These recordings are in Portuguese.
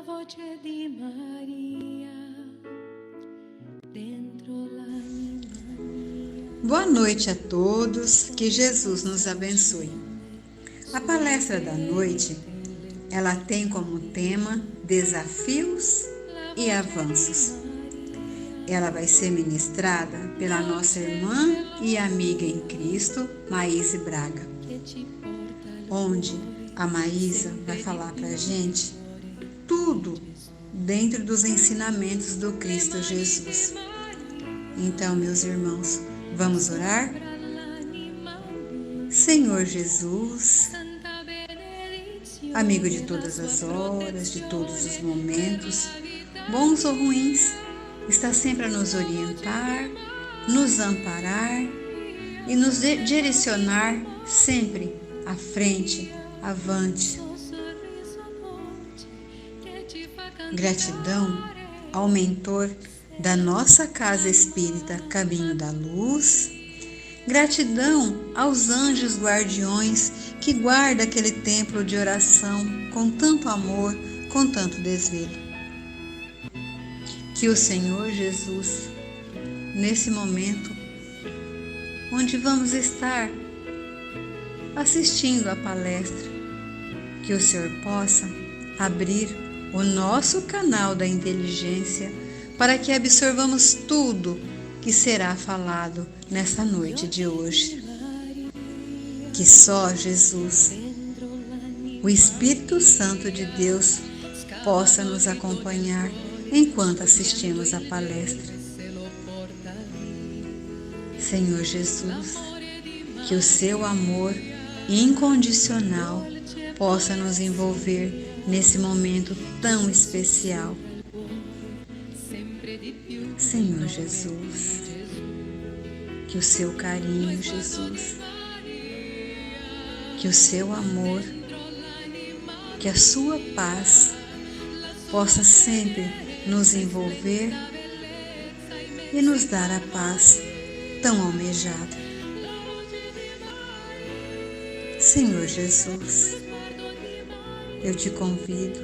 voce di Maria dentro l'anima. Boa noite a todos, que Jesus nos abençoe. A palestra da noite, ela tem como tema desafios e avanços. Ela vai ser ministrada pela nossa irmã e amiga em Cristo, Maíse Braga, onde a Maísa vai falar para a gente tudo dentro dos ensinamentos do Cristo Jesus. Então, meus irmãos, vamos orar? Senhor Jesus, amigo de todas as horas, de todos os momentos, bons ou ruins, está sempre a nos orientar, nos amparar e nos direcionar sempre à frente, avante. Gratidão ao mentor da nossa casa espírita Caminho da Luz. Gratidão aos anjos guardiões que guardam aquele templo de oração com tanto amor, com tanto desvelo. Que o Senhor Jesus, nesse momento, onde vamos estar assistindo a palestra, que o Senhor possa abrir o nosso canal da inteligência para que absorvamos tudo que será falado nessa noite de hoje. Que só Jesus, o Espírito Santo de Deus, possa nos acompanhar enquanto assistimos a palestra. Senhor Jesus, que o seu amor incondicional possa nos envolver nesse momento tão especial. Senhor Jesus, que o seu carinho, Jesus, que o seu amor, que a sua paz possa sempre nos envolver e nos dar a paz tão almejada. Senhor Jesus, eu te convido,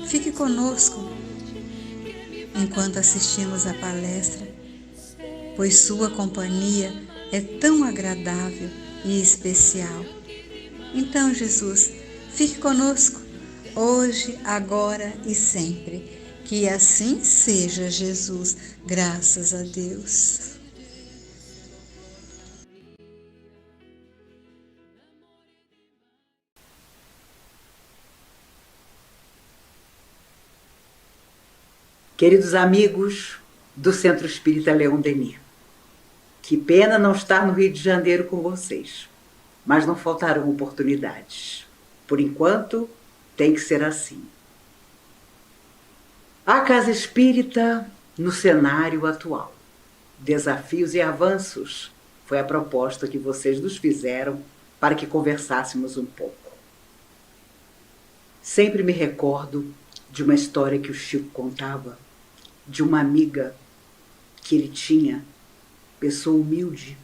fique conosco enquanto assistimos a palestra, pois sua companhia é tão agradável e especial. Então, Jesus, fique conosco hoje, agora e sempre. Que assim seja, Jesus, graças a Deus. Queridos amigos do Centro Espírita Leon Denis, que pena não estar no Rio de Janeiro com vocês, mas não faltarão oportunidades. Por enquanto, tem que ser assim. A Casa Espírita no cenário atual. Desafios e avanços foi a proposta que vocês nos fizeram para que conversássemos um pouco. Sempre me recordo de uma história que o Chico contava, de uma amiga que ele tinha, pessoa humilde,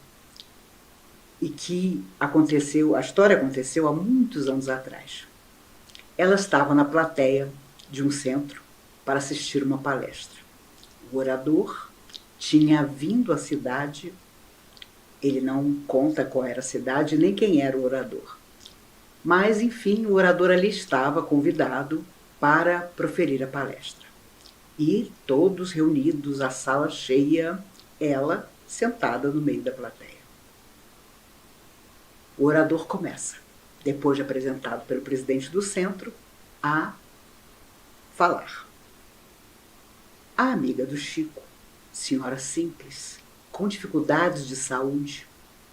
e que a história aconteceu há muitos anos atrás. Ela estava na plateia de um centro para assistir uma palestra. O orador tinha vindo à cidade, ele não conta qual era a cidade nem quem era o orador. Mas, enfim, o orador ali estava convidado para proferir a palestra. E todos reunidos, a sala cheia, ela sentada no meio da plateia. O orador começa, depois de apresentado pelo presidente do centro, a falar. A amiga do Chico, senhora simples, com dificuldades de saúde,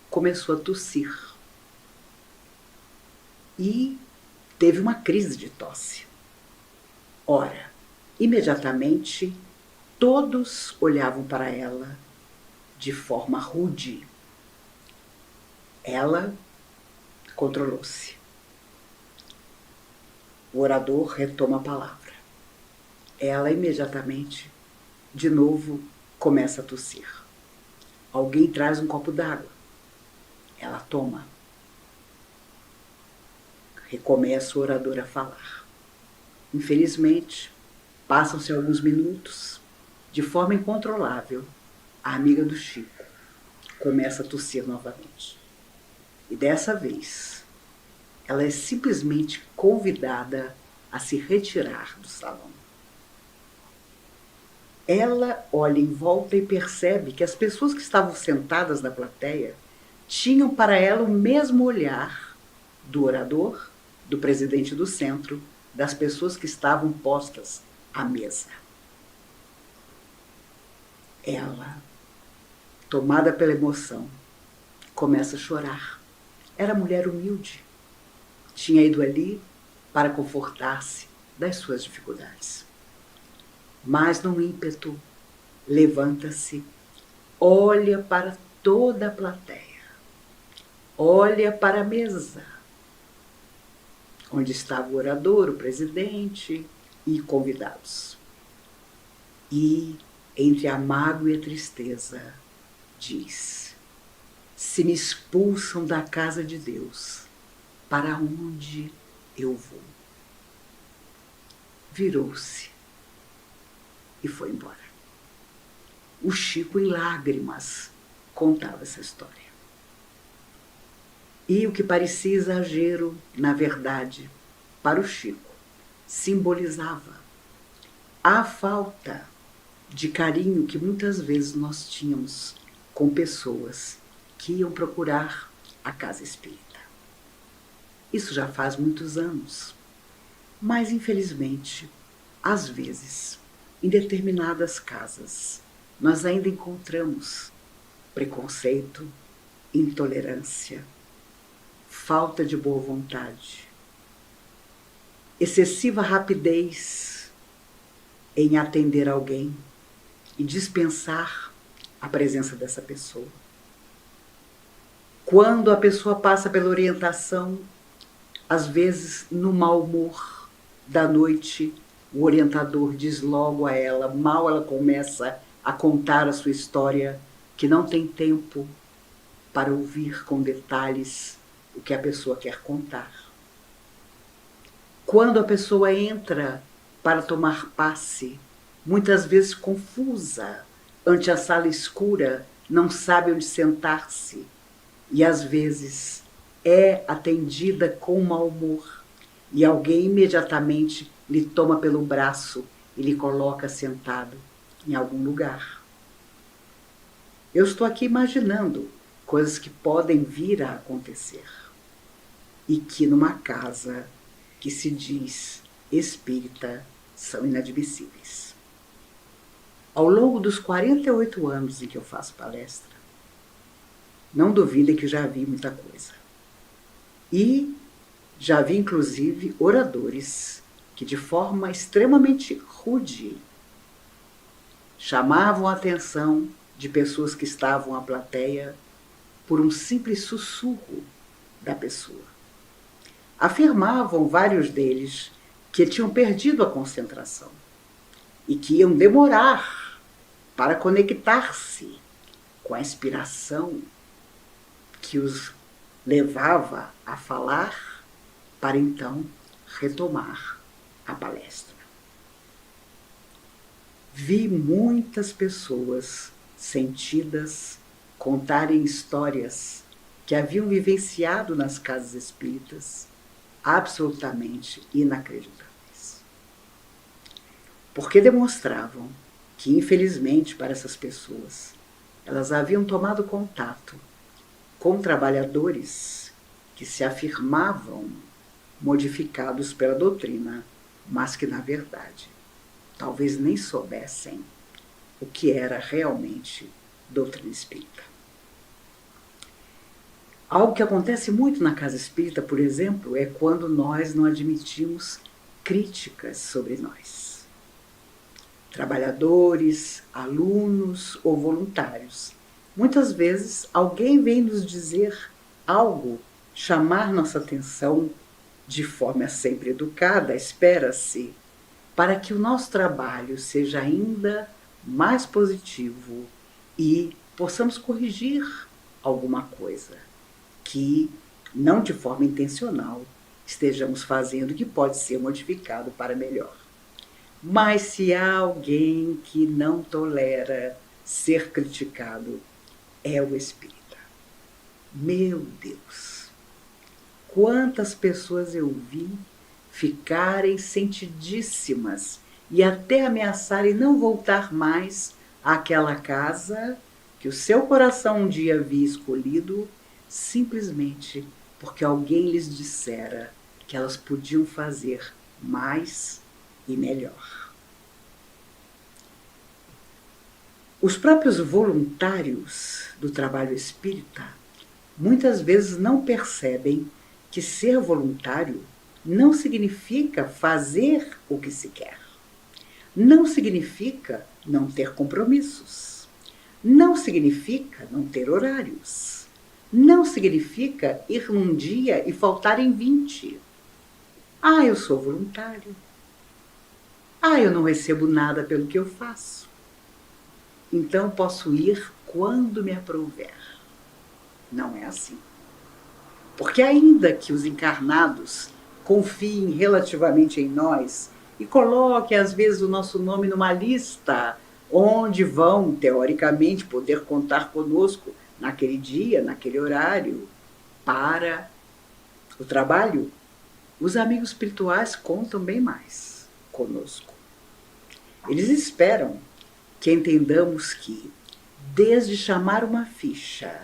começou a tossir. E teve uma crise de tosse. Ora, imediatamente, todos olhavam para ela de forma rude. Ela controlou-se. O orador retoma a palavra. Ela imediatamente, de novo, começa a tossir. Alguém traz um copo d'água. Ela toma. Recomeça o orador a falar. Infelizmente, passam-se alguns minutos, de forma incontrolável, a amiga do Chico começa a tossir novamente. E dessa vez, ela é simplesmente convidada a se retirar do salão. Ela olha em volta e percebe que as pessoas que estavam sentadas na plateia tinham para ela o mesmo olhar do orador, do presidente do centro, das pessoas que estavam postas à mesa. Ela, tomada pela emoção, começa a chorar. Era mulher humilde. Tinha ido ali para confortar-se das suas dificuldades. Mas, num ímpeto, levanta-se, olha para toda a plateia, olha para a mesa, onde estava o orador, o presidente e convidados. E, entre a mágoa e a tristeza, diz: se me expulsam da casa de Deus, para onde eu vou? Virou-se e foi embora. O Chico, em lágrimas, contava essa história. E o que parecia exagero, na verdade, para o Chico, simbolizava a falta de carinho que muitas vezes nós tínhamos com pessoas que iam procurar a casa espírita. Isso já faz muitos anos, mas infelizmente, às vezes, em determinadas casas, nós ainda encontramos preconceito, intolerância, falta de boa vontade, excessiva rapidez em atender alguém e dispensar a presença dessa pessoa. Quando a pessoa passa pela orientação, às vezes no mau humor da noite, o orientador diz logo a ela, mal ela começa a contar a sua história, que não tem tempo para ouvir com detalhes o que a pessoa quer contar. Quando a pessoa entra para tomar passe, muitas vezes confusa, ante a sala escura, não sabe onde sentar-se e às vezes é atendida com mau humor e alguém imediatamente lhe toma pelo braço e lhe coloca sentado em algum lugar. Eu estou aqui imaginando coisas que podem vir a acontecer e que numa casa que se diz espírita são inadmissíveis. Ao longo dos 48 anos em que eu faço palestra, não duvidem que já vi muita coisa. E já vi, inclusive, oradores que, de forma extremamente rude, chamavam a atenção de pessoas que estavam à plateia por um simples sussurro da pessoa. Afirmavam vários deles que tinham perdido a concentração e que iam demorar para conectar-se com a inspiração que os levava a falar para então retomar a palestra. Vi muitas pessoas sentidas contarem histórias que haviam vivenciado nas casas espíritas absolutamente inacreditáveis. Porque demonstravam que, infelizmente, para essas pessoas, elas haviam tomado contato com trabalhadores que se afirmavam modificados pela doutrina, mas que, na verdade, talvez nem soubessem o que era realmente doutrina espírita. Algo que acontece muito na casa espírita, por exemplo, é quando nós não admitimos críticas sobre nós. Trabalhadores, alunos ou voluntários. Muitas vezes alguém vem nos dizer algo, chamar nossa atenção de forma sempre educada, espera-se, para que o nosso trabalho seja ainda mais positivo e possamos corrigir alguma coisa que, não de forma intencional, estejamos fazendo que pode ser modificado para melhor. Mas se há alguém que não tolera ser criticado, é o espírita. Meu Deus! Quantas pessoas eu vi ficarem sentidíssimas e até ameaçarem não voltar mais àquela casa que o seu coração um dia havia escolhido, simplesmente porque alguém lhes dissera que elas podiam fazer mais e melhor. Os próprios voluntários do trabalho espírita muitas vezes não percebem que ser voluntário não significa fazer o que se quer. Não significa não ter compromissos. Não significa não ter horários. Não significa ir num dia e faltar em 20. Ah, eu sou voluntário. Ah, eu não recebo nada pelo que eu faço. Então posso ir quando me aprouver. Não é assim. Porque ainda que os encarnados confiem relativamente em nós e coloquem às vezes o nosso nome numa lista onde vão, teoricamente, poder contar conosco naquele dia, naquele horário, para o trabalho, os amigos espirituais contam bem mais conosco. Eles esperam que entendamos que, desde chamar uma ficha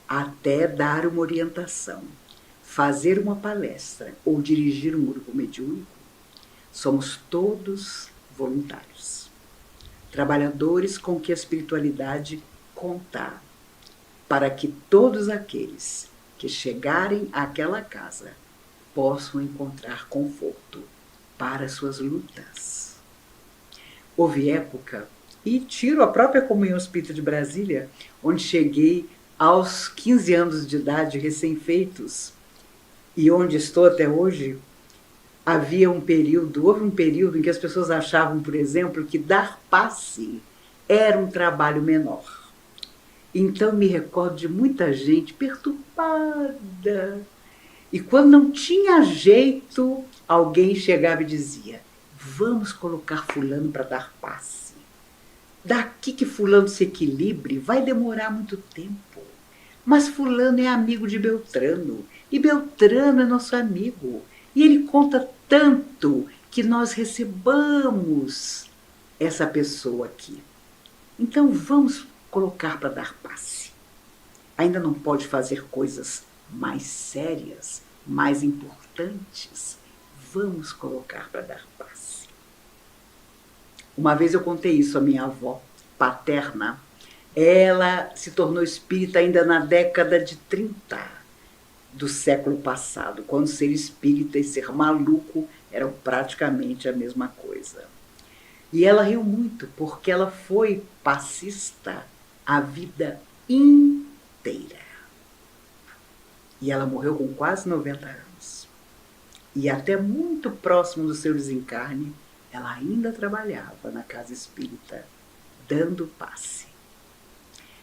até dar uma orientação, fazer uma palestra ou dirigir um grupo mediúnico, somos todos voluntários. Trabalhadores com que a espiritualidade conta, para que todos aqueles que chegarem àquela casa possam encontrar conforto para suas lutas. Houve época, e tiro a própria Comunhão Espírita de Brasília, onde cheguei aos 15 anos de idade recém-feitos, e onde estou até hoje, houve um período em que as pessoas achavam, por exemplo, que dar passe era um trabalho menor. Então me recordo de muita gente perturbada. E quando não tinha jeito, alguém chegava e dizia: vamos colocar fulano para dar passe. Daqui que fulano se equilibre, vai demorar muito tempo. Mas fulano é amigo de Beltrano, e Beltrano é nosso amigo. E ele conta tanto que nós recebamos essa pessoa aqui. Então vamos colocar para dar passe. Ainda não pode fazer coisas mais sérias, mais importantes. Vamos colocar para dar passe. Uma vez eu contei isso à minha avó paterna. Ela se tornou espírita ainda na década de 30 do século passado, quando ser espírita e ser maluco eram praticamente a mesma coisa. E ela riu muito, porque ela foi passista a vida inteira. E ela morreu com quase 90 anos. E até muito próximo do seu desencarne, ela ainda trabalhava na casa espírita, dando passe.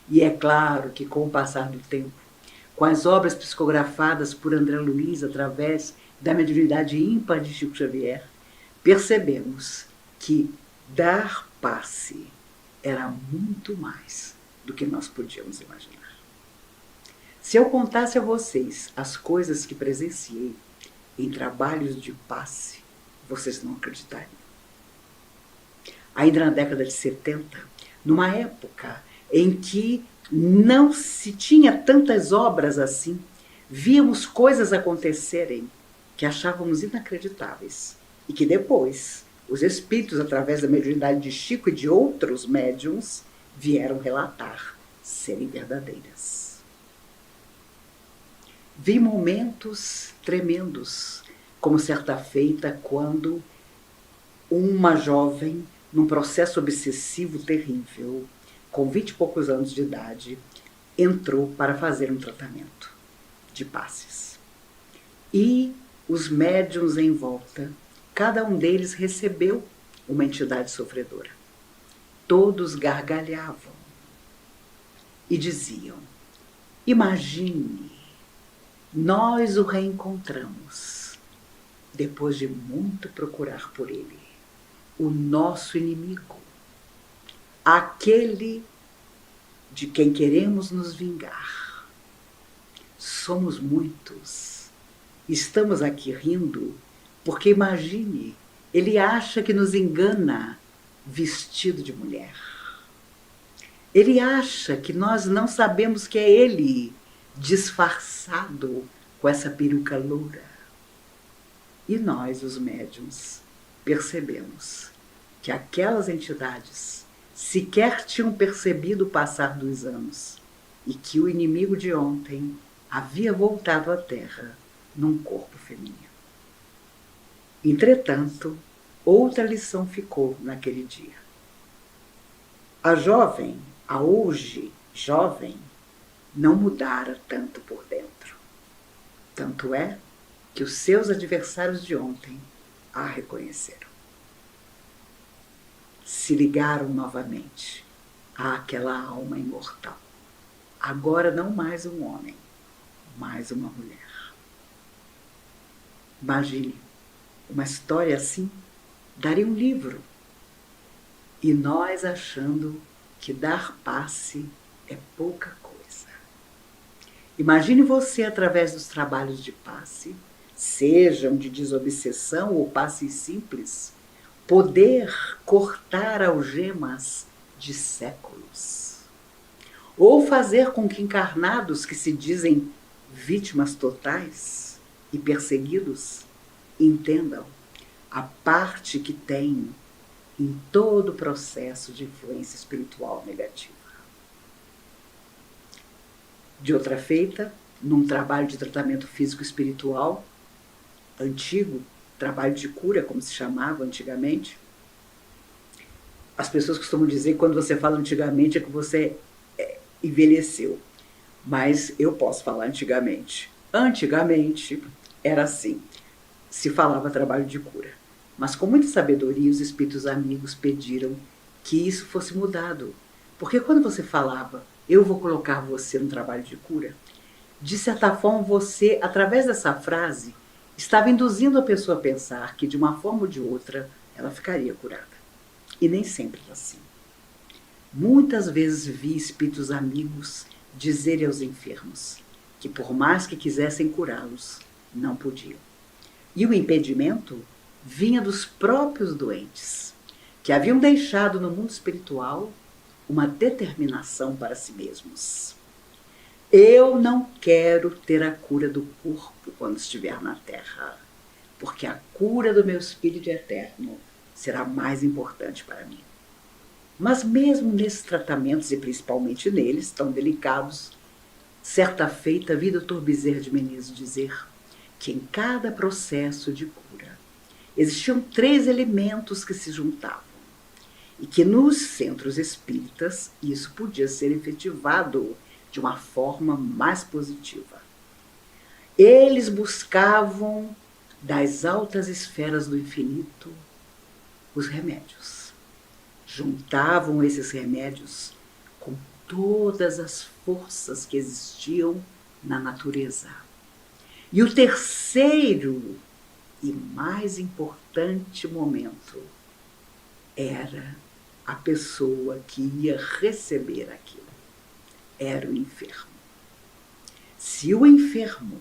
E é claro que, com o passar do tempo, com as obras psicografadas por André Luiz através da mediunidade ímpar de Chico Xavier, percebemos que dar passe era muito mais do que nós podíamos imaginar. Se eu contasse a vocês as coisas que presenciei em trabalhos de passe, vocês não acreditariam. Ainda na década de 70, numa época em que não se tinha tantas obras assim, víamos coisas acontecerem que achávamos inacreditáveis e que depois os espíritos, através da mediunidade de Chico e de outros médiuns, vieram relatar serem verdadeiras. Vi momentos tremendos, como certa feita quando uma jovem, num processo obsessivo terrível, com 20 e poucos anos de idade, entrou para fazer um tratamento de passes. E os médiuns em volta, cada um deles recebeu uma entidade sofredora. Todos gargalhavam e diziam: imagine nós o reencontramos, depois de muito procurar por ele, o nosso inimigo, aquele de quem queremos nos vingar. Somos muitos. Estamos aqui rindo porque, imagine, ele acha que nos engana vestido de mulher. Ele acha que nós não sabemos que é ele disfarçado com essa peruca loura. E nós, os médiuns, percebemos que aquelas entidades sequer tinham percebido o passar dos anos e que o inimigo de ontem havia voltado à Terra num corpo feminino. Entretanto, outra lição ficou naquele dia. A jovem, a hoje jovem, não mudara tanto por dentro. Tanto é que os seus adversários de ontem a reconheceram. Se ligaram novamente àquela alma imortal. Agora não mais um homem, mais uma mulher. Imagine, uma história assim daria um livro. E nós achando que dar passe é pouca coisa. Imagine você, através dos trabalhos de passe, sejam de desobsessão ou passes simples, poder cortar algemas de séculos. Ou fazer com que encarnados que se dizem vítimas totais e perseguidos entendam a parte que têm em todo o processo de influência espiritual negativa. De outra feita, num trabalho de tratamento físico-espiritual antigo, trabalho de cura, como se chamava antigamente, as pessoas costumam dizer que quando você fala antigamente é que você envelheceu. Mas eu posso falar antigamente. Antigamente era assim, se falava trabalho de cura. Mas com muita sabedoria os espíritos amigos pediram que isso fosse mudado. Porque quando você falava, eu vou colocar você no trabalho de cura, de certa forma você, através dessa frase, estava induzindo a pessoa a pensar que de uma forma ou de outra ela ficaria curada. E nem sempre é assim. Muitas vezes vi espíritos amigos dizerem aos enfermos que por mais que quisessem curá-los, não podiam. E o impedimento vinha dos próprios doentes, que haviam deixado no mundo espiritual uma determinação para si mesmos. Eu não quero ter a cura do corpo quando estiver na Terra, porque a cura do meu espírito eterno será mais importante para mim. Mas mesmo nesses tratamentos, e principalmente neles, tão delicados, certa feita vi Dr. Bezerra de Menezes dizer que em cada processo de cura existiam 3 elementos que se juntavam e que nos centros espíritas isso podia ser efetivado de uma forma mais positiva. Eles buscavam das altas esferas do infinito os remédios. Juntavam esses remédios com todas as forças que existiam na natureza. E o terceiro e mais importante momento era a pessoa que ia receber aquilo. Era o enfermo. Se o enfermo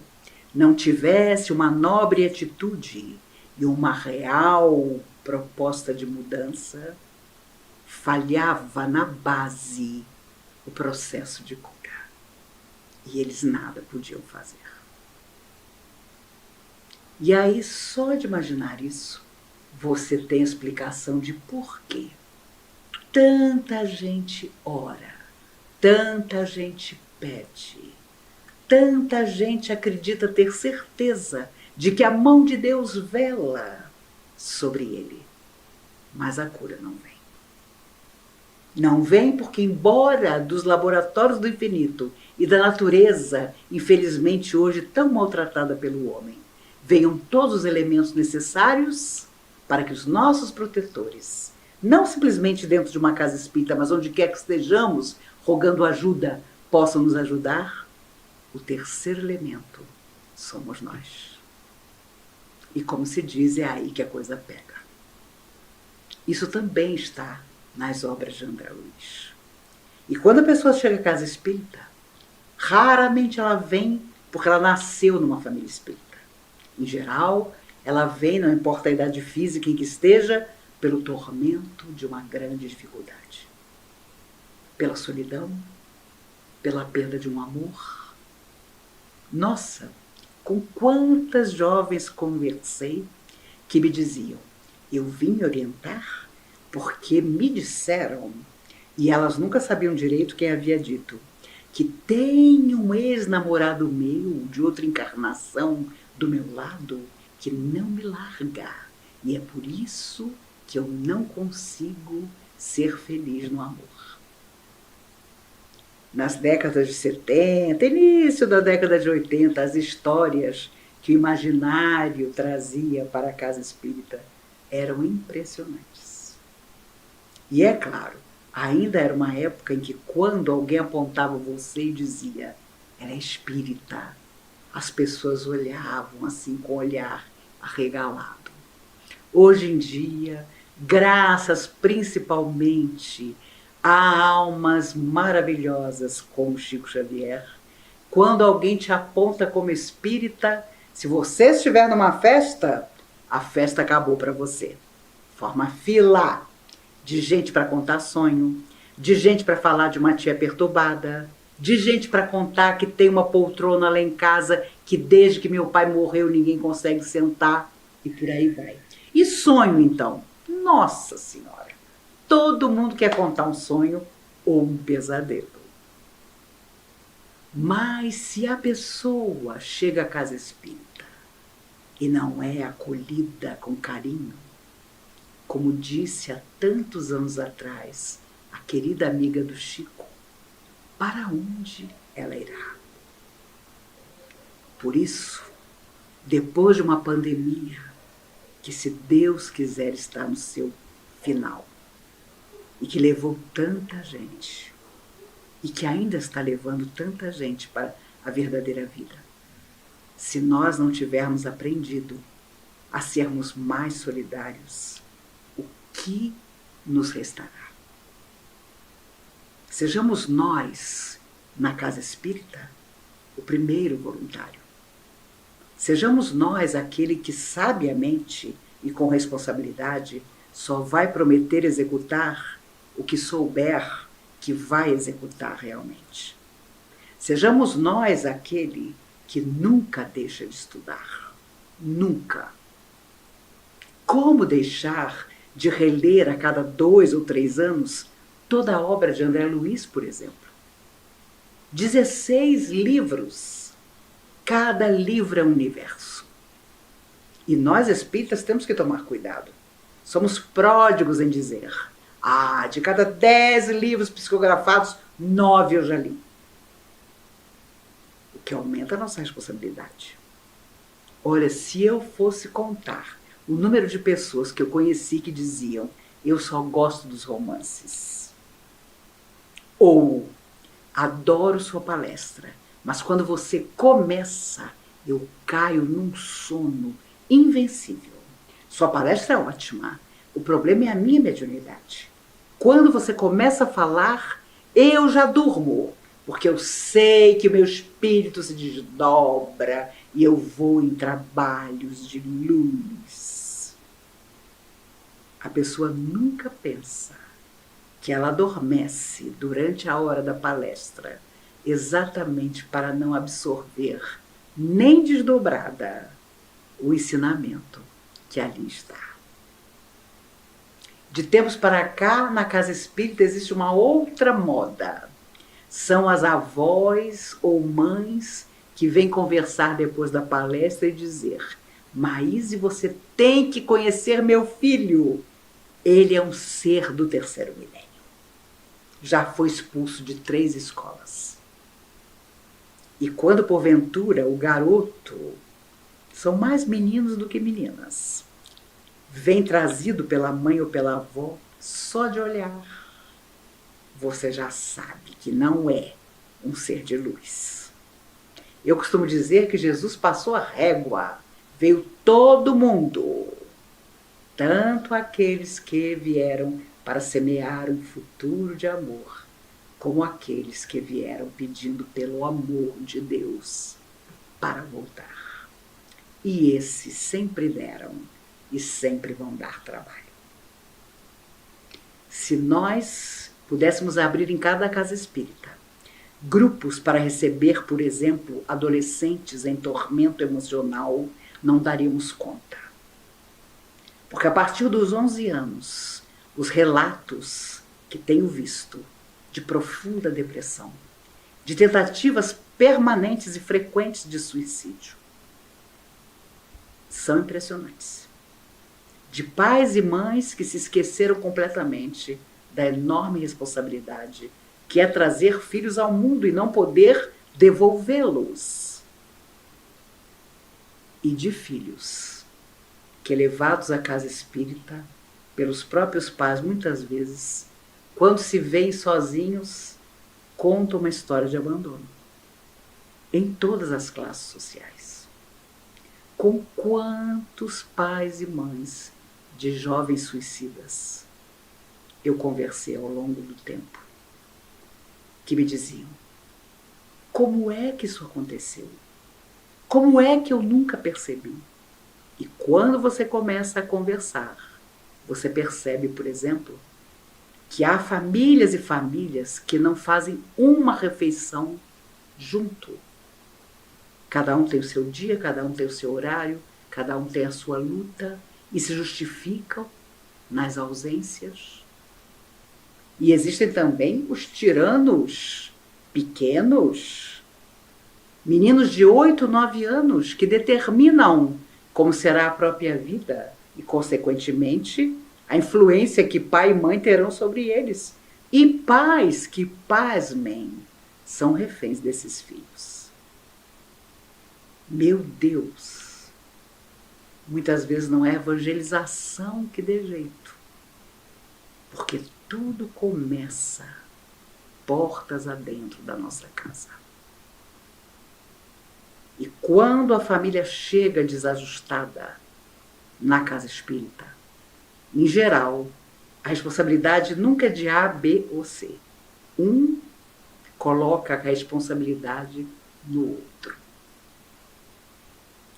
não tivesse uma nobre atitude e uma real proposta de mudança, falhava na base o processo de cura. E eles nada podiam fazer. E aí, só de imaginar isso, você tem a explicação de por quê tanta gente ora, tanta gente pede, tanta gente acredita ter certeza de que a mão de Deus vela sobre ele, mas a cura não vem. Não vem porque, embora dos laboratórios do infinito e da natureza, infelizmente hoje tão maltratada pelo homem, venham todos os elementos necessários para que os nossos protetores, não simplesmente dentro de uma casa espírita, mas onde quer que estejamos, rogando ajuda, possam nos ajudar, o terceiro elemento somos nós. E como se diz, é aí que a coisa pega. Isso também está nas obras de André Luiz. E quando a pessoa chega à casa espírita, raramente ela vem porque ela nasceu numa família espírita. Em geral, ela vem, não importa a idade física em que esteja, pelo tormento de uma grande dificuldade. Pela solidão, pela perda de um amor. Nossa, com quantas jovens conversei que me diziam: eu vim orientar porque me disseram, e elas nunca sabiam direito quem havia dito, que tem um ex-namorado meu de outra encarnação do meu lado que não me larga, e é por isso que eu não consigo ser feliz no amor. Nas décadas de 70, início da década de 80, as histórias que o imaginário trazia para a casa espírita eram impressionantes. E é claro, ainda era uma época em que quando alguém apontava você e dizia: ela é espírita, as pessoas olhavam assim com o olhar arregalado. Hoje em dia, graças principalmente a almas maravilhosas como Chico Xavier, quando alguém te aponta como espírita, se você estiver numa festa, a festa acabou para você. Forma fila de gente para contar sonho, de gente para falar de uma tia perturbada, de gente para contar que tem uma poltrona lá em casa que desde que meu pai morreu ninguém consegue sentar, e por aí vai. E sonho, então? Nossa Senhora! Todo mundo quer contar um sonho ou um pesadelo. Mas se a pessoa chega à casa espírita e não é acolhida com carinho, como disse há tantos anos atrás a querida amiga do Chico, para onde ela irá? Por isso, depois de uma pandemia, que se Deus quiser está no seu final, e que levou tanta gente, e que ainda está levando tanta gente para a verdadeira vida, se nós não tivermos aprendido a sermos mais solidários, o que nos restará? Sejamos nós, na casa espírita, o primeiro voluntário. Sejamos nós aquele que sabiamente e com responsabilidade só vai prometer executar o que souber que vai executar realmente. Sejamos nós aquele que nunca deixa de estudar. Nunca. Como deixar de reler a cada 2 ou 3 anos toda a obra de André Luiz, por exemplo? 16 livros. Cada livro é um universo. E nós espíritas temos que tomar cuidado. Somos pródigos em dizer: de cada 10 livros psicografados, 9 eu já li. O que aumenta a nossa responsabilidade. Olha, se eu fosse contar o número de pessoas que eu conheci que diziam: eu só gosto dos romances, ou adoro sua palestra, mas quando você começa, eu caio num sono invencível. Sua palestra é ótima, o problema é a minha mediunidade. Quando você começa a falar, eu já durmo, porque eu sei que o meu espírito se desdobra e eu vou em trabalhos de luz. A pessoa nunca pensa que ela adormece durante a hora da palestra exatamente para não absorver, nem desdobrada, o ensinamento que ali está. De tempos para cá, na casa espírita existe uma outra moda. São as avós ou mães que vêm conversar depois da palestra e dizer: Maíse, você tem que conhecer meu filho. Ele é um ser do 3º milênio. Já foi expulso de 3 escolas. E quando, porventura, o garoto, são mais meninos do que meninas, vem trazido pela mãe ou pela avó, só de olhar, você já sabe que não é um ser de luz. Eu costumo dizer que Jesus passou a régua, veio todo mundo, tanto aqueles que vieram para semear um futuro de amor, como aqueles que vieram pedindo pelo amor de Deus para voltar. E esses sempre deram e sempre vão dar trabalho. Se nós pudéssemos abrir em cada casa espírita grupos para receber, por exemplo, adolescentes em tormento emocional, não daríamos conta. Porque a partir dos 11 anos, os relatos que tenho visto de profunda depressão, de tentativas permanentes e frequentes de suicídio, são impressionantes. De pais e mães que se esqueceram completamente da enorme responsabilidade que é trazer filhos ao mundo e não poder devolvê-los. E de filhos que, levados à casa espírita pelos próprios pais, muitas vezes, quando se veem sozinhos, contam uma história de abandono. Em todas as classes sociais. Com quantos pais e mães de jovens suicidas eu conversei ao longo do tempo, que me diziam: como é que isso aconteceu? Como é que eu nunca percebi? E quando você começa a conversar, você percebe, por exemplo, que há famílias e famílias que não fazem uma refeição junto. Cada um tem o seu dia, cada um tem o seu horário, cada um tem a sua luta e se justificam nas ausências. E existem também os tiranos pequenos, meninos de 8, 9 anos, que determinam como será a própria vida e, consequentemente, a influência que pai e mãe terão sobre eles. E pais que, pasmem, são reféns desses filhos. Meu Deus! Muitas vezes não é evangelização que dê jeito, porque tudo começa portas adentro da nossa casa. E quando a família chega desajustada na casa espírita, em geral, a responsabilidade nunca é de A, B ou C. Um coloca a responsabilidade no outro.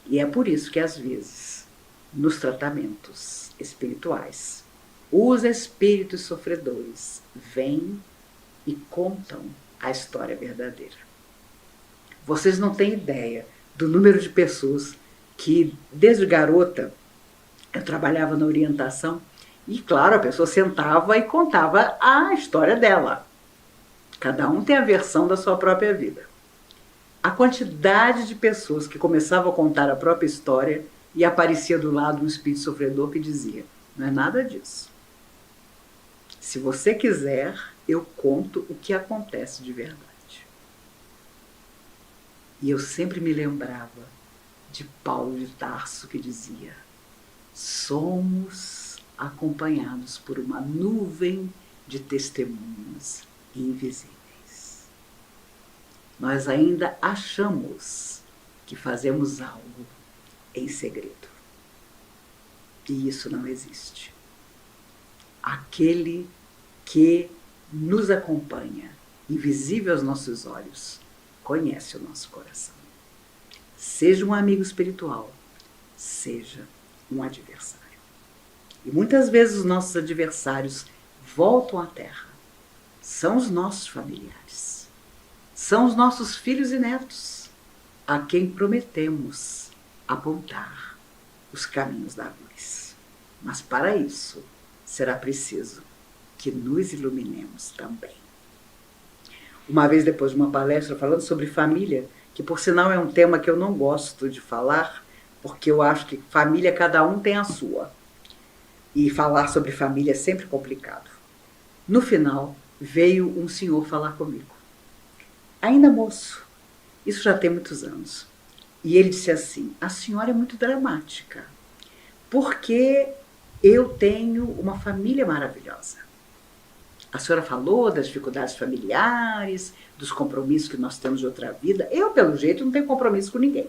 E é por isso que, às vezes, nos tratamentos espirituais, os espíritos sofredores vêm e contam a história verdadeira. Vocês não têm ideia do número de pessoas que, desde garota, eu trabalhava na orientação e, claro, a pessoa sentava e contava a história dela. Cada um tem a versão da sua própria vida. A quantidade de pessoas que começavam a contar a própria história e aparecia do lado um espírito sofredor que dizia: não é nada disso. Se você quiser, eu conto o que acontece de verdade. E eu sempre me lembrava de Paulo de Tarso, que dizia: somos acompanhados por uma nuvem de testemunhas invisíveis. Nós ainda achamos que fazemos algo em segredo. E isso não existe. Aquele que nos acompanha, invisível aos nossos olhos, conhece o nosso coração. Seja um amigo espiritual, seja um adversário. E muitas vezes os nossos adversários voltam à Terra. São os nossos familiares. São os nossos filhos e netos, a quem prometemos apontar os caminhos da luz. Mas para isso, será preciso que nos iluminemos também. Uma vez, depois de uma palestra falando sobre família, que por sinal é um tema que eu não gosto de falar, porque eu acho que família, cada um tem a sua. E falar sobre família é sempre complicado. No final, veio um senhor falar comigo. Ainda moço, isso já tem muitos anos. E ele disse assim: a senhora é muito dramática, porque eu tenho uma família maravilhosa. A senhora falou das dificuldades familiares, dos compromissos que nós temos de outra vida. Eu, pelo jeito, não tenho compromisso com ninguém.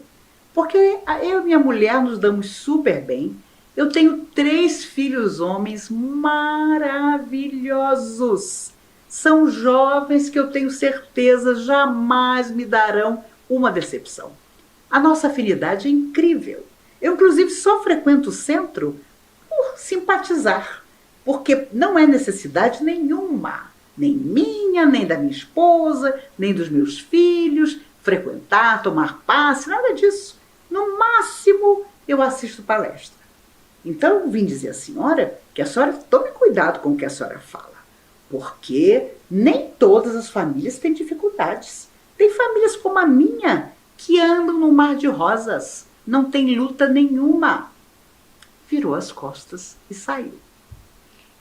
Porque eu e minha mulher nos damos super bem. Eu tenho 3 filhos homens maravilhosos. São jovens que eu tenho certeza jamais me darão uma decepção. A nossa afinidade é incrível. Eu, inclusive, só frequento o centro por simpatizar, porque não é necessidade nenhuma, nem minha, nem da minha esposa, nem dos meus filhos, frequentar, tomar passe, nada disso. No máximo, eu assisto palestra. Então, eu vim dizer à senhora que a senhora tome cuidado com o que a senhora fala, porque nem todas as famílias têm dificuldades. Tem famílias como a minha que andam no mar de rosas, não tem luta nenhuma. Virou as costas e saiu.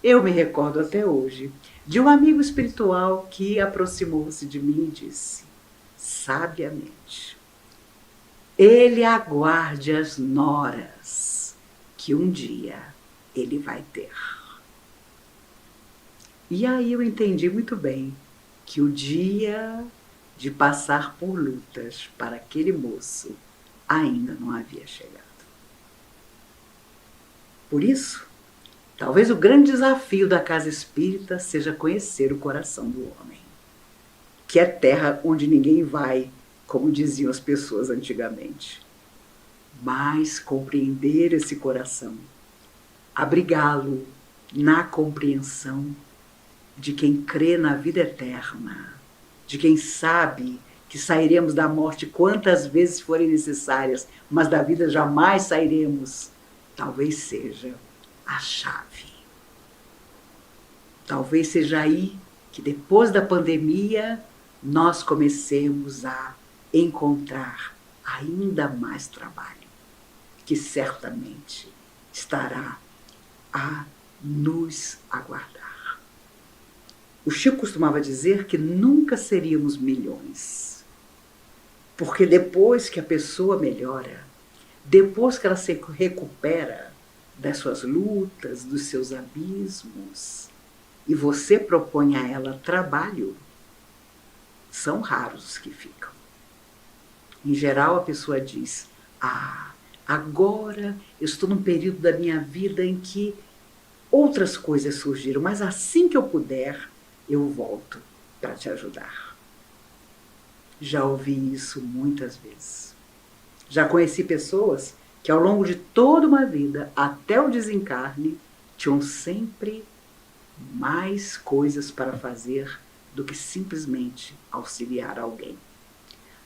Eu me recordo até hoje de um amigo espiritual que aproximou-se de mim e disse, sabiamente, ele aguarde as noras que um dia ele vai ter. E aí eu entendi muito bem que o dia de passar por lutas para aquele moço ainda não havia chegado. Por isso, talvez o grande desafio da casa espírita seja conhecer o coração do homem, que é terra onde ninguém vai, como diziam as pessoas antigamente, mas compreender esse coração, abrigá-lo na compreensão de quem crê na vida eterna, de quem sabe que sairemos da morte quantas vezes forem necessárias, mas da vida jamais sairemos, talvez seja a chave. Talvez seja aí que depois da pandemia nós comecemos a encontrar ainda mais trabalho, que certamente estará a nos aguardar. O Chico costumava dizer que nunca seríamos milhões, porque depois que a pessoa melhora, depois que ela se recupera das suas lutas, dos seus abismos, e você propõe a ela trabalho, são raros os que ficam. Em geral, a pessoa diz, agora eu estou num período da minha vida em que outras coisas surgiram, mas assim que eu puder, eu volto para te ajudar. Já ouvi isso muitas vezes. Já conheci pessoas que ao longo de toda uma vida, até o desencarne, tinham sempre mais coisas para fazer do que simplesmente auxiliar alguém.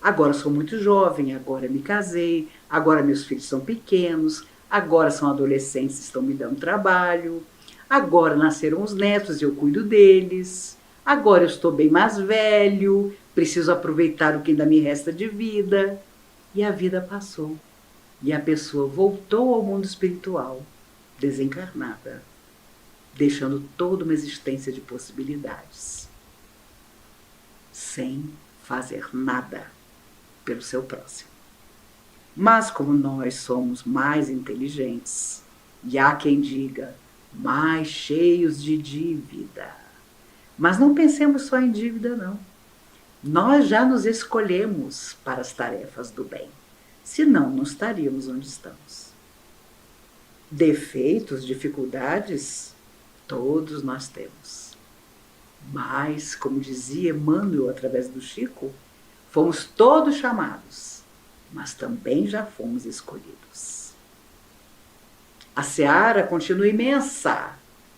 Agora sou muito jovem, agora me casei, agora meus filhos são pequenos, agora são adolescentes e estão me dando trabalho, agora nasceram os netos e eu cuido deles, agora eu estou bem mais velho, preciso aproveitar o que ainda me resta de vida. E a vida passou. E a pessoa voltou ao mundo espiritual, desencarnada, deixando toda uma existência de possibilidades, sem fazer nada pelo seu próximo. Mas como nós somos mais inteligentes, e há quem diga, mais cheios de dívida, mas não pensemos só em dívida, não. Nós já nos escolhemos para as tarefas do bem, senão não estaríamos onde estamos. Defeitos, dificuldades, todos nós temos. Mas, como dizia Emmanuel através do Chico, fomos todos chamados, mas também já fomos escolhidos. A seara continua imensa,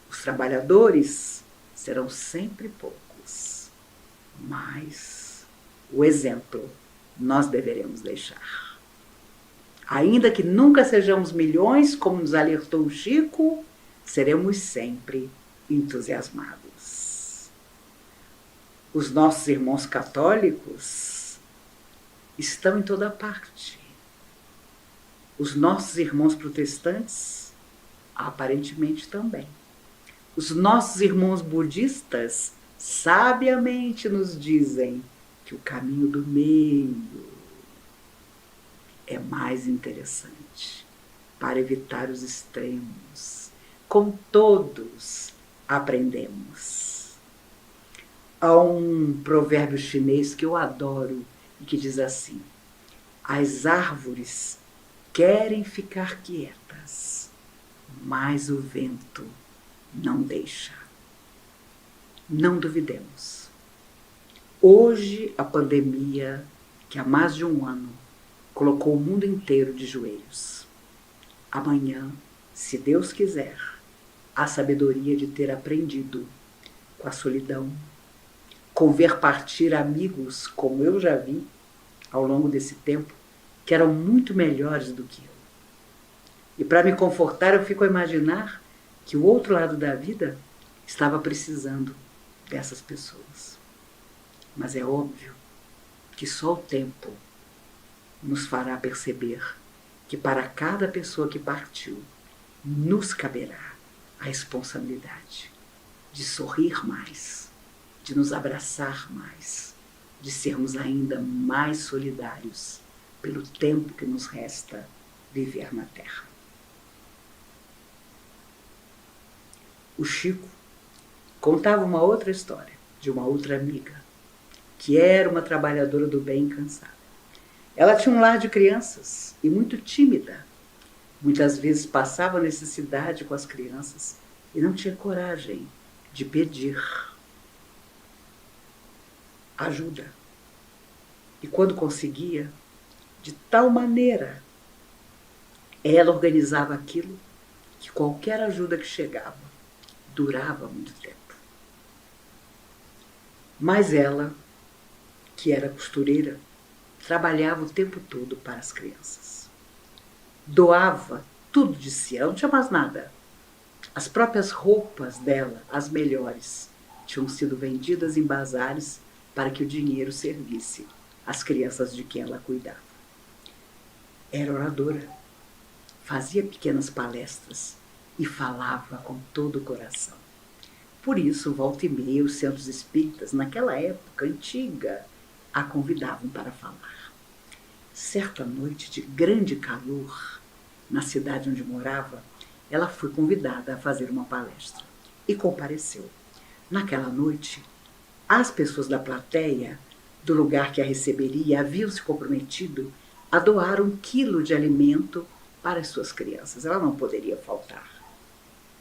os trabalhadores serão sempre poucos, mas o exemplo nós deveremos deixar. Ainda que nunca sejamos milhões, como nos alertou o Chico, seremos sempre entusiasmados. Os nossos irmãos católicos estão em toda parte. Os nossos irmãos protestantes, aparentemente também. Os nossos irmãos budistas sabiamente nos dizem que o caminho do meio é mais interessante para evitar os extremos. Com todos aprendemos. Há um provérbio chinês que eu adoro e que diz assim: as árvores querem ficar quietas, mas o vento não deixa. Não duvidemos. Hoje, a pandemia, que há mais de um ano, colocou o mundo inteiro de joelhos. Amanhã, se Deus quiser, a sabedoria de ter aprendido com a solidão, com ver partir amigos como eu já vi ao longo desse tempo, que eram muito melhores do que eu. E para me confortar, eu fico a imaginar que o outro lado da vida estava precisando dessas pessoas. Mas é óbvio que só o tempo nos fará perceber que para cada pessoa que partiu, nos caberá a responsabilidade de sorrir mais, de nos abraçar mais, de sermos ainda mais solidários pelo tempo que nos resta viver na Terra. O Chico contava uma outra história de uma outra amiga, que era uma trabalhadora do bem incansável. Ela tinha um lar de crianças e muito tímida. Muitas vezes passava necessidade com as crianças e não tinha coragem de pedir ajuda. E quando conseguia, de tal maneira, ela organizava aquilo que qualquer ajuda que chegava durava muito tempo. Mas ela, que era costureira, trabalhava o tempo todo para as crianças. Doava tudo de si, ela não tinha mais nada. As próprias roupas dela, as melhores, tinham sido vendidas em bazares para que o dinheiro servisse às crianças de quem ela cuidava. Era oradora, fazia pequenas palestras e falava com todo o coração. Por isso, volta e meia, os centros espíritas, naquela época antiga, a convidavam para falar. Certa noite de grande calor, na cidade onde morava, ela foi convidada a fazer uma palestra e compareceu. Naquela noite, as pessoas da plateia, do lugar que a receberia, haviam se comprometido a doar 1 quilo de alimento para as suas crianças. Ela não poderia faltar.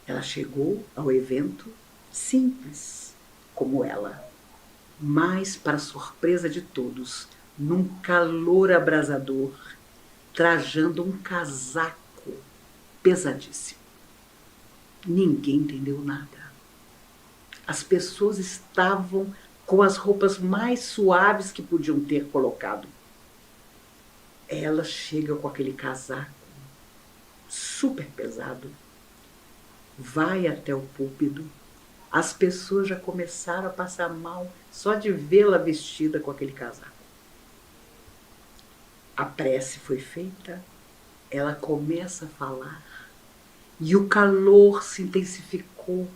Ela chegou ao evento simples como ela, mas, para surpresa de todos, num calor abrasador, trajando um casaco pesadíssimo. Ninguém entendeu nada. As pessoas estavam com as roupas mais suaves que podiam ter colocado. Ela chega com aquele casaco super pesado, vai até o púlpito. As pessoas já começaram a passar mal só de vê-la vestida com aquele casaco. A prece foi feita, ela começa a falar e o calor se intensificou.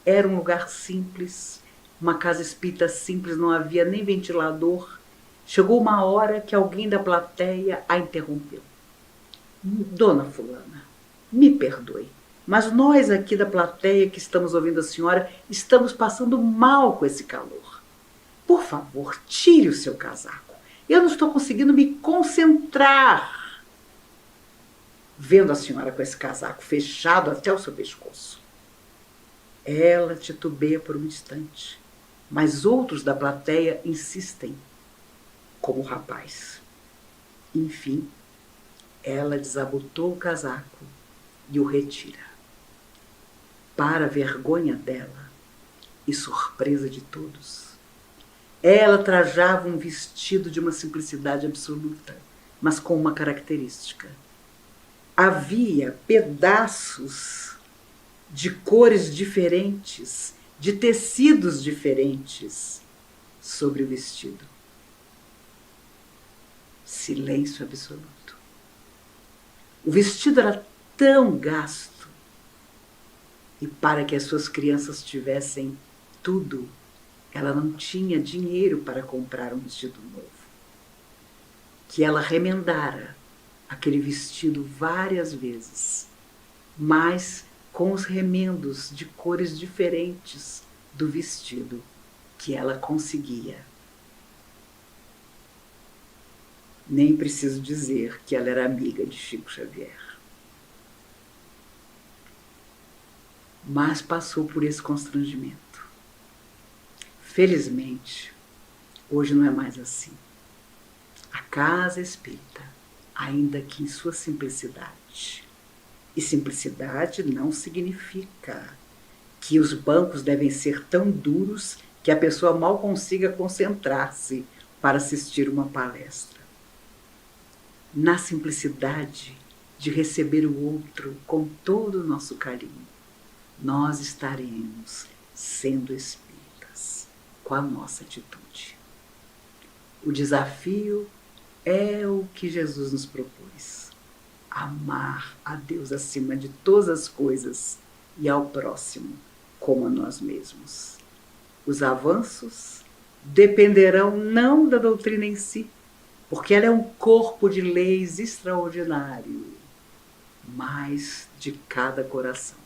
Era um lugar simples, uma casa espírita simples, não havia nem ventilador. Chegou uma hora que alguém da plateia a interrompeu. Dona fulana, me perdoe, mas nós aqui da plateia que estamos ouvindo a senhora estamos passando mal com esse calor. Por favor, tire o seu casaco. Eu não estou conseguindo me concentrar vendo a senhora com esse casaco fechado até o seu pescoço. Ela titubeia por um instante, mas outros da plateia insistem, como o rapaz. Enfim, ela desabotou o casaco e o retira. Para a vergonha dela e surpresa de todos, ela trajava um vestido de uma simplicidade absoluta, mas com uma característica. Havia pedaços de cores diferentes, de tecidos diferentes sobre o vestido. Silêncio absoluto. O vestido era tão gasto, e para que as suas crianças tivessem tudo, ela não tinha dinheiro para comprar um vestido novo, que ela remendara aquele vestido várias vezes, mas com os remendos de cores diferentes do vestido, que ela conseguia. Nem preciso dizer que ela era amiga de Chico Xavier. Mas passou por esse constrangimento. Felizmente, hoje não é mais assim. A casa espírita, ainda que em sua simplicidade, e simplicidade não significa que os bancos devem ser tão duros que a pessoa mal consiga concentrar-se para assistir uma palestra. Na simplicidade de receber o outro com todo o nosso carinho, nós estaremos sendo espíritas com a nossa atitude. O desafio é o que Jesus nos propôs: amar a Deus acima de todas as coisas e ao próximo como a nós mesmos. Os avanços dependerão não da doutrina em si, porque ela é um corpo de leis extraordinário, mas de cada coração,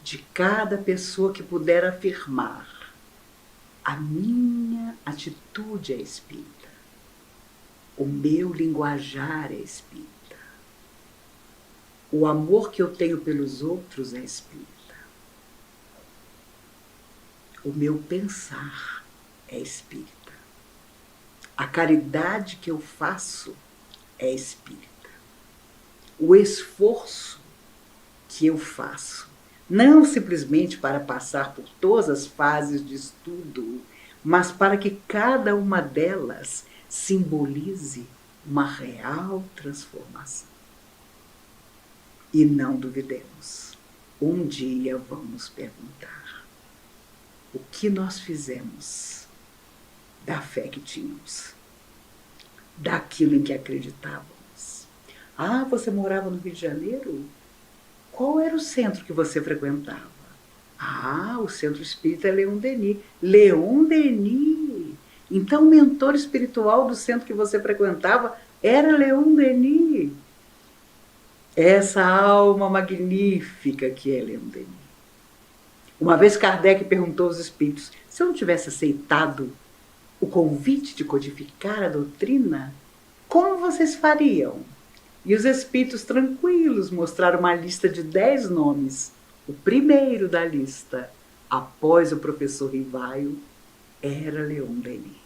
de cada pessoa que puder afirmar: a minha atitude é espírita, o meu linguajar é espírita, o amor que eu tenho pelos outros é espírita, o meu pensar é espírita, a caridade que eu faço é espírita, o esforço que eu faço, não simplesmente para passar por todas as fases de estudo, mas para que cada uma delas simbolize uma real transformação. E não duvidemos, um dia vamos perguntar: o que nós fizemos da fé que tínhamos, daquilo em que acreditávamos? Ah, você morava no Rio de Janeiro? Qual era o centro que você frequentava? Ah, o Centro Espírita Leon Denis. Leon Denis! Então o mentor espiritual do centro que você frequentava era Leon Denis. Essa alma magnífica que é Leon Denis. Uma vez Kardec perguntou aos espíritos: se eu não tivesse aceitado o convite de codificar a doutrina, como vocês fariam? E os espíritos tranquilos mostraram uma lista de 10 nomes. O primeiro da lista, após o professor Rivaio, era Leon Denis.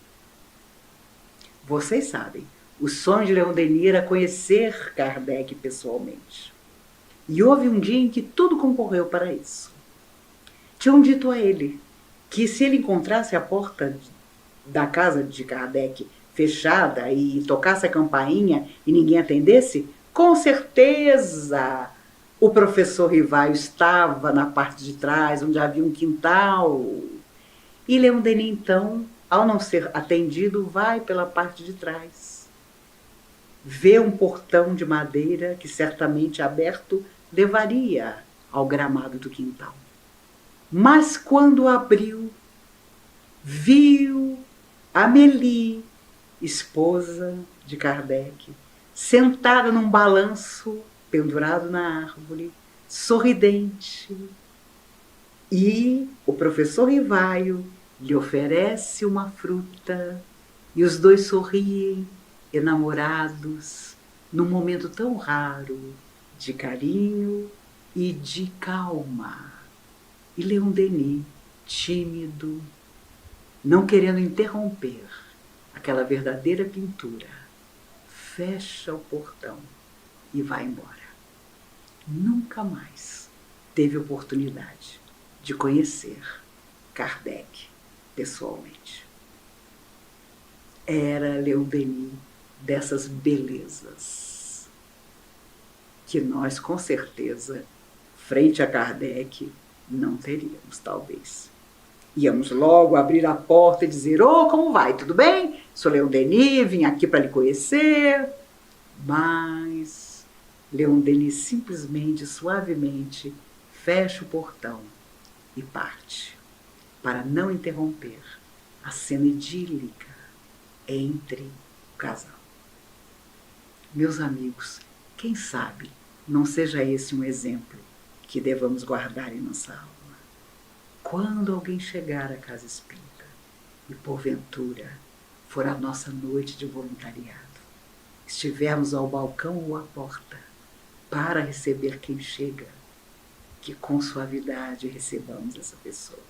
Vocês sabem, o sonho de Leon Denis era conhecer Kardec pessoalmente. E houve um dia em que tudo concorreu para isso. Tinham dito a ele que se ele encontrasse a porta da casa de Kardec fechada e tocasse a campainha e ninguém atendesse, com certeza o professor Rivaio estava na parte de trás, onde havia um quintal. E Leon Denis, então, ao não ser atendido, vai pela parte de trás. Vê um portão de madeira que, certamente aberto, levaria ao gramado do quintal. Mas quando abriu, viu Amélie, esposa de Kardec, sentada num balanço pendurado na árvore, sorridente. E o professor Rivaio lhe oferece uma fruta e os dois sorriem, enamorados, num momento tão raro de carinho e de calma. E Leon Denis, tímido, não querendo interromper aquela verdadeira pintura, fecha o portão e vai embora. Nunca mais teve oportunidade de conhecer Kardec pessoalmente. Era Leon Denis dessas belezas que nós, com certeza, frente a Kardec, não teríamos, talvez. Íamos logo abrir a porta e dizer: "Oh, como vai? Tudo bem? Sou Leon Denis, vim aqui para lhe conhecer." Mas Leon Denis simplesmente, suavemente, fecha o portão e parte, para não interromper a cena idílica entre o casal. Meus amigos, quem sabe não seja esse um exemplo que devamos guardar em nossa alma. Quando alguém chegar à casa espírita, e porventura for a nossa noite de voluntariado, estivermos ao balcão ou à porta para receber quem chega, que com suavidade recebamos essa pessoa,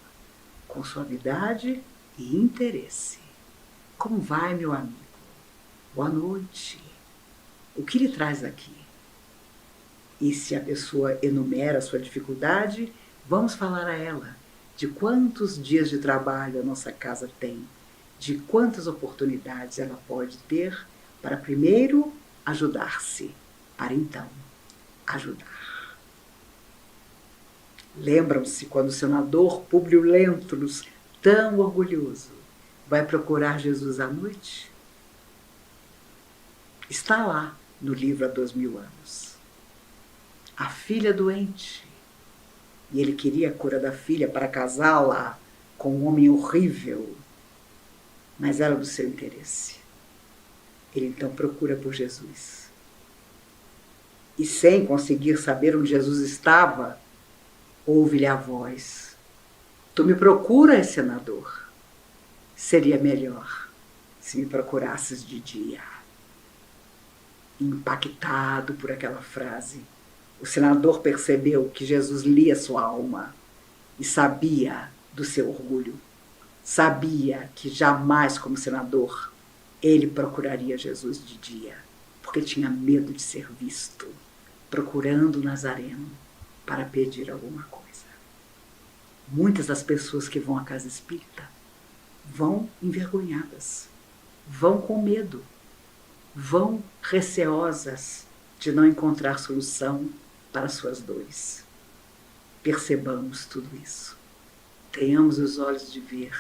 com suavidade e interesse. Como vai, meu amigo? Boa noite. O que lhe traz aqui? E se a pessoa enumera a sua dificuldade, vamos falar a ela de quantos dias de trabalho a nossa casa tem, de quantas oportunidades ela pode ter para primeiro ajudar-se, para então ajudar. Lembram-se quando o senador Públio Lentulus, tão orgulhoso, vai procurar Jesus à noite? Está lá no livro há 2000 anos. A filha doente, e ele queria a cura da filha para casá-la com um homem horrível, mas era do seu interesse. Ele então procura por Jesus. E sem conseguir saber onde Jesus estava, ouve-lhe a voz: Tu me procuras, senador? Seria melhor se me procurasses de dia. Impactado por aquela frase, o senador percebeu que Jesus lia sua alma e sabia do seu orgulho. Sabia que jamais, como senador, ele procuraria Jesus de dia, porque tinha medo de ser visto, procurando o Nazareno para pedir alguma coisa. Muitas das pessoas que vão à casa espírita vão envergonhadas, vão com medo, vão receosas de não encontrar solução para suas dores. Percebamos tudo isso. Tenhamos os olhos de ver,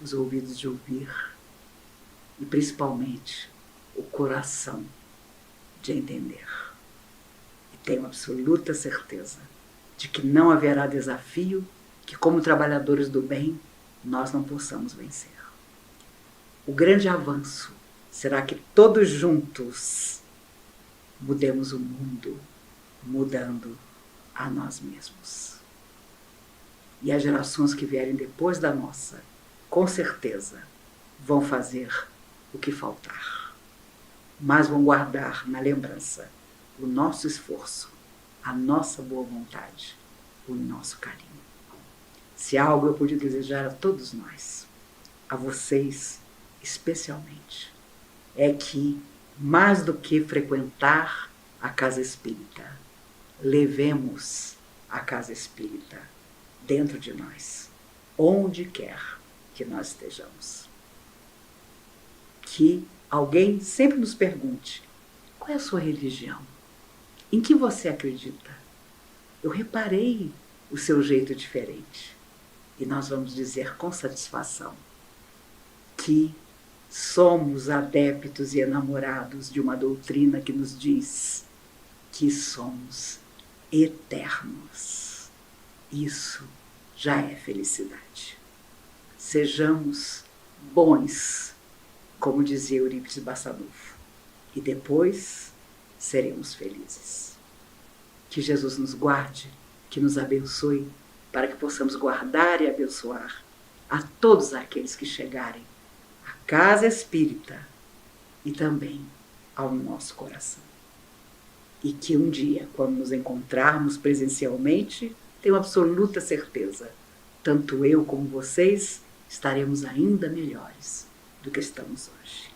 os ouvidos de ouvir e, principalmente, o coração de entender. E tenho absoluta certeza de que não haverá desafio que, como trabalhadores do bem, nós não possamos vencer. O grande avanço será que todos juntos mudemos o mundo, mudando a nós mesmos. E as gerações que vierem depois da nossa, com certeza, vão fazer o que faltar. Mas vão guardar na lembrança o nosso esforço, a nossa boa vontade, o nosso carinho. Se algo eu pude desejar a todos nós, a vocês especialmente, é que, mais do que frequentar a casa espírita, levemos a casa espírita dentro de nós, onde quer que nós estejamos. Que alguém sempre nos pergunte: qual é a sua religião? Em que você acredita? Eu reparei o seu jeito diferente. E nós vamos dizer com satisfação que somos adeptos e enamorados de uma doutrina que nos diz que somos eternos. Isso já é felicidade. Sejamos bons, como dizia Eurípides Barçanufo, e depois seremos felizes. Que Jesus nos guarde, que nos abençoe, para que possamos guardar e abençoar a todos aqueles que chegarem à casa espírita e também ao nosso coração. E que um dia, quando nos encontrarmos presencialmente, tenho absoluta certeza, tanto eu como vocês estaremos ainda melhores do que estamos hoje.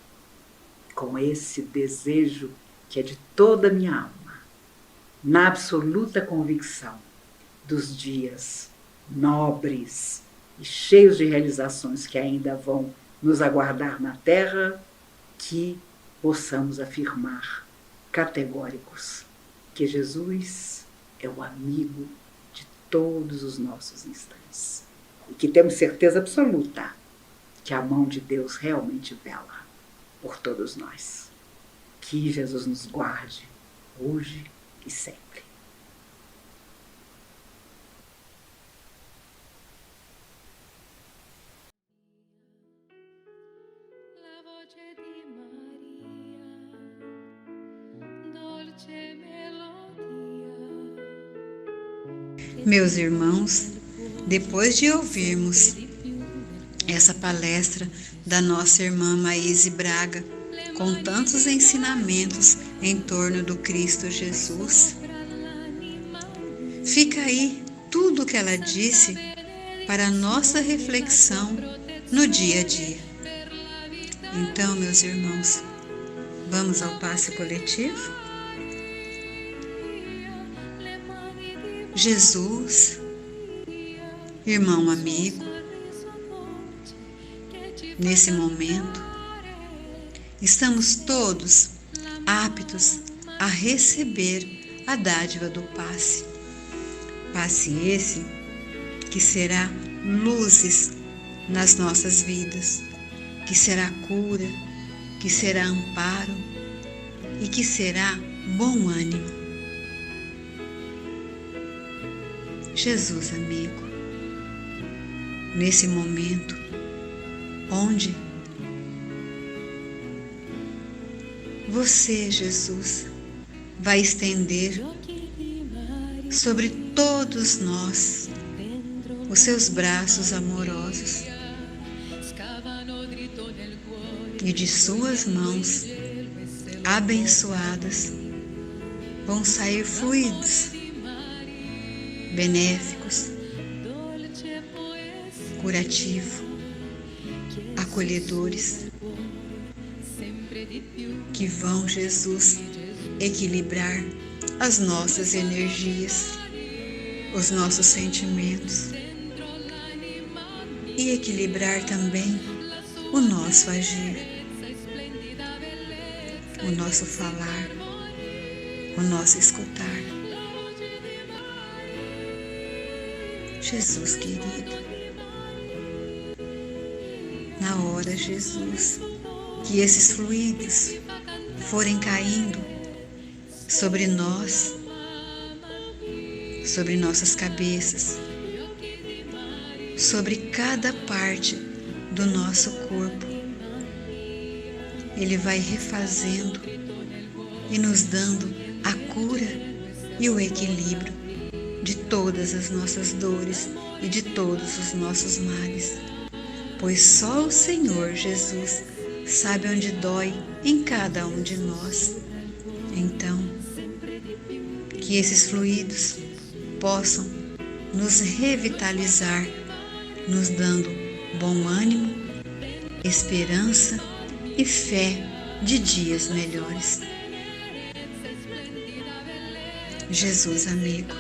Com esse desejo que é de toda a minha alma, na absoluta convicção dos dias nobres e cheios de realizações que ainda vão nos aguardar na Terra, que possamos afirmar categóricos que Jesus é o amigo de todos os nossos instantes e que temos certeza absoluta que a mão de Deus realmente vela por todos nós. Que Jesus nos guarde hoje e sempre. La voce di Maria, dolce melodia. Meus irmãos, depois de ouvirmos essa palestra da nossa irmã Maíse Braga, com tantos ensinamentos em torno do Cristo Jesus. Fica aí tudo o que ela disse para a nossa reflexão no dia a dia. Então, meus irmãos, vamos ao passe coletivo? Jesus, irmão amigo, nesse momento, estamos todos aptos a receber a dádiva do passe. Passe esse que será luzes nas nossas vidas, que será cura, que será amparo e que será bom ânimo. Jesus amigo, nesse momento onde você, Jesus, vai estender sobre todos nós os seus braços amorosos e de suas mãos abençoadas vão sair fluidos, benéficos, curativos, acolhedores, que vão, Jesus, equilibrar as nossas energias, os nossos sentimentos e equilibrar também o nosso agir, o nosso falar, o nosso escutar. Jesus querido, na hora, Jesus, que esses fluidos forem caindo sobre nós, sobre nossas cabeças, sobre cada parte do nosso corpo, Ele vai refazendo e nos dando a cura e o equilíbrio de todas as nossas dores e de todos os nossos males, pois só o Senhor Jesus sabe onde dói em cada um de nós. Então, que esses fluidos possam nos revitalizar, nos dando bom ânimo, esperança e fé de dias melhores. Jesus amigo,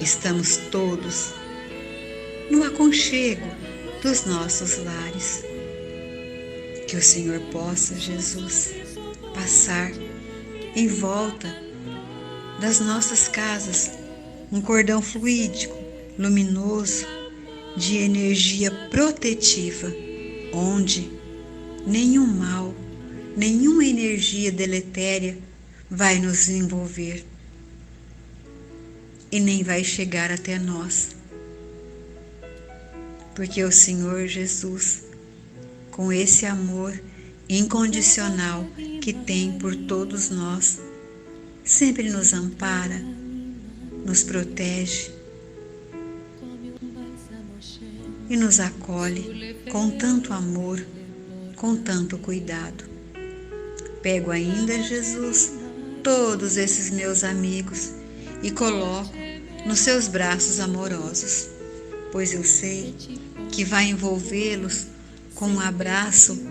estamos todos no aconchego dos nossos lares. Que o Senhor possa, Jesus, passar em volta das nossas casas um cordão fluídico, luminoso, de energia protetiva, onde nenhum mal, nenhuma energia deletéria vai nos envolver e nem vai chegar até nós. Porque o Senhor Jesus, com esse amor incondicional que tem por todos nós, sempre nos ampara, nos protege e nos acolhe com tanto amor, com tanto cuidado. Pego ainda, Jesus, todos esses meus amigos e coloco nos seus braços amorosos, pois eu sei que vai envolvê-los com um abraço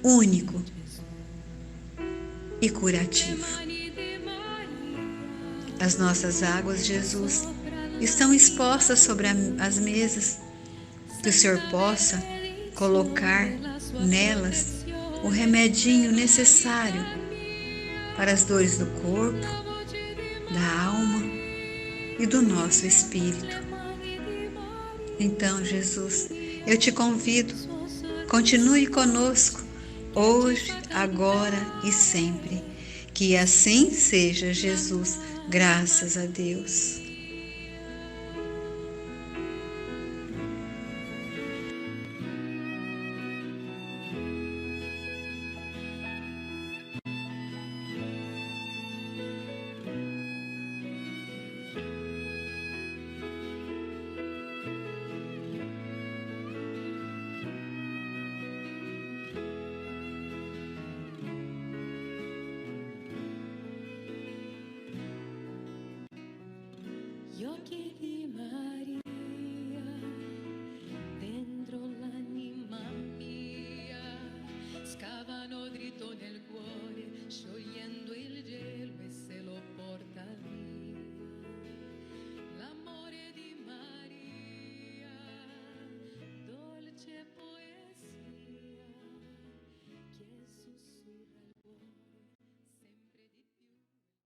único e curativo. As nossas águas, Jesus, estão expostas sobre as mesas, que o Senhor possa colocar nelas o remedinho necessário para as dores do corpo, da alma e do nosso espírito. Então, Jesus, eu te convido, continue conosco, hoje, agora e sempre. Que assim seja, Jesus, graças a Deus. querida.